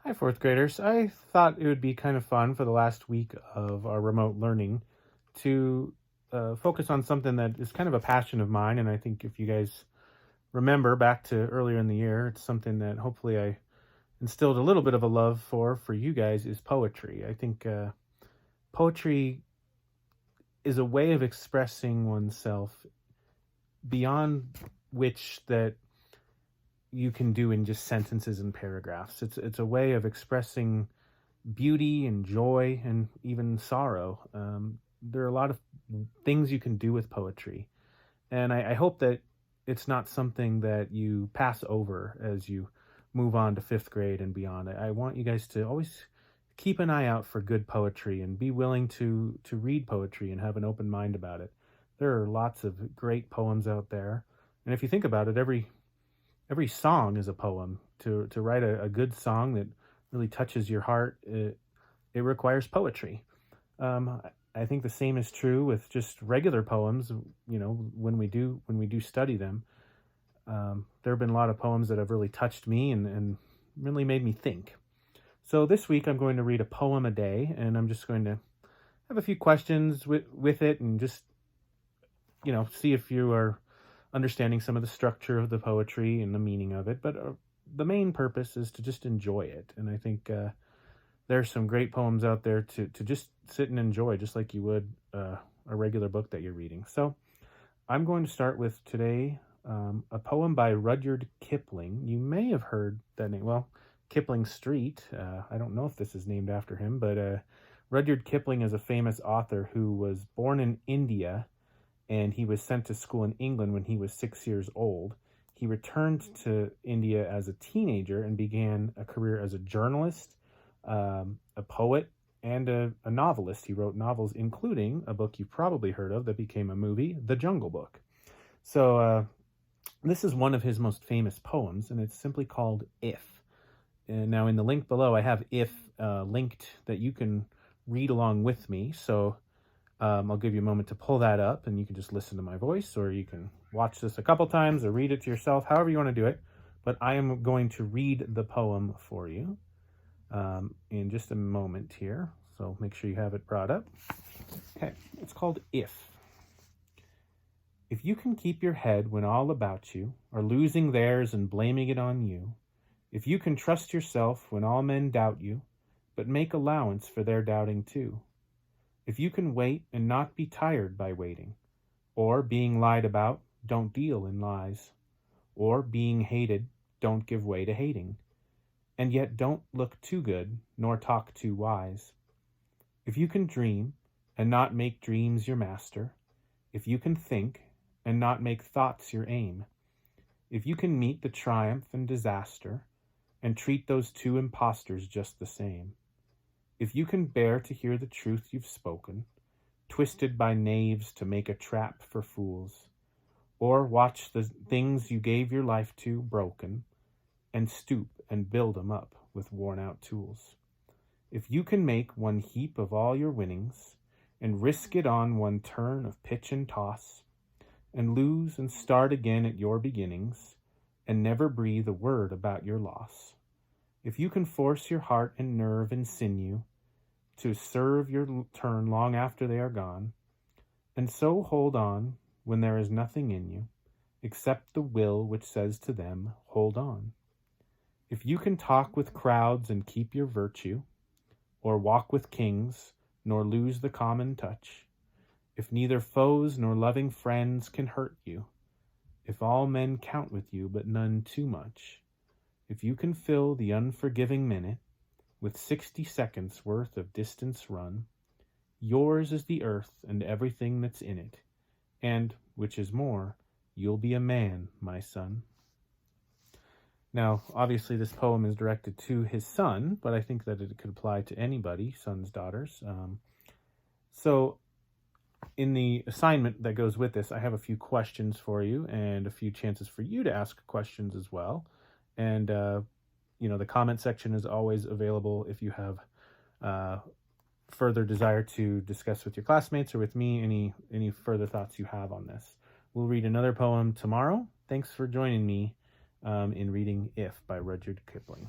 Hi, fourth graders. I thought it would be kind of fun for the last week of our remote learning to focus on something that is kind of a passion of mine. And I think if you guys remember back to earlier in the year, it's something that hopefully I instilled a little bit of a love for you guys is poetry. I think poetry is a way of expressing oneself beyond which that you can do in just sentences and paragraphs. It's a way of expressing beauty and joy and even sorrow. There are a lot of things you can do with poetry. And I hope that it's not something that you pass over as you move on to fifth grade and beyond. I want you guys to always keep an eye out for good poetry and be willing to read poetry and have an open mind about it. There are lots of great poems out there. And if you think about it, every song is a poem. To write a good song that really touches your heart, it requires poetry. I think the same is true with just regular poems. You know, when we do study them, there have been a lot of poems that have really touched me and really made me think. So this week I'm going to read a poem a day, and I'm just going to have a few questions with it, and just see if you are understanding some of the structure of the poetry and the meaning of it. But the main purpose is to just enjoy it, and I think there's some great poems out there to just sit and enjoy, just like you would a regular book that you're reading. So I'm going to start with today a poem by Rudyard Kipling. You may have heard that name. Well, Kipling Street. I don't know if this is named after him, but Rudyard Kipling is a famous author who was born in India, and he was sent to school in England when he was 6 years old. He returned to India as a teenager and began a career as a journalist, a poet, and a novelist. He wrote novels, including a book you've probably heard of that became a movie, The Jungle Book. So this is one of his most famous poems, and it's simply called If. And now in the link below, I have If linked that you can read along with me. So I'll give you a moment to pull that up, and you can just listen to my voice, or you can watch this a couple times or read it to yourself, however you want to do it. But I am going to read the poem for you in just a moment here. So make sure you have it brought up. Okay, it's called If. If you can keep your head when all about you are losing theirs and blaming it on you, if you can trust yourself when all men doubt you, but make allowance for their doubting too, if you can wait and not be tired by waiting, or being lied about, don't deal in lies, or being hated, don't give way to hating, and yet don't look too good nor talk too wise. If you can dream and not make dreams your master, if you can think and not make thoughts your aim, if you can meet the triumph and disaster and treat those two impostors just the same, if you can bear to hear the truth you've spoken, twisted by knaves to make a trap for fools, or watch the things you gave your life to broken, and stoop and build 'em up with worn-out tools, if you can make one heap of all your winnings, and risk it on one turn of pitch and toss, and lose and start again at your beginnings, and never breathe a word about your loss, if you can force your heart and nerve and sinew to serve your turn long after they are gone, and so hold on when there is nothing in you except the will which says to them, hold on. If you can talk with crowds and keep your virtue, or walk with kings, nor lose the common touch, if neither foes nor loving friends can hurt you, if all men count with you but none too much, if you can fill the unforgiving minute with 60 seconds worth of distance run, yours is the earth and everything that's in it, and, which is more, you'll be a man, my son. Now, obviously this poem is directed to his son, but I think that it could apply to anybody, sons, daughters. So in the assignment that goes with this, I have a few questions for you and a few chances for you to ask questions as well. And, the comment section is always available if you have further desire to discuss with your classmates or with me any further thoughts you have on this. We'll read another poem tomorrow. Thanks for joining me in reading If by Rudyard Kipling.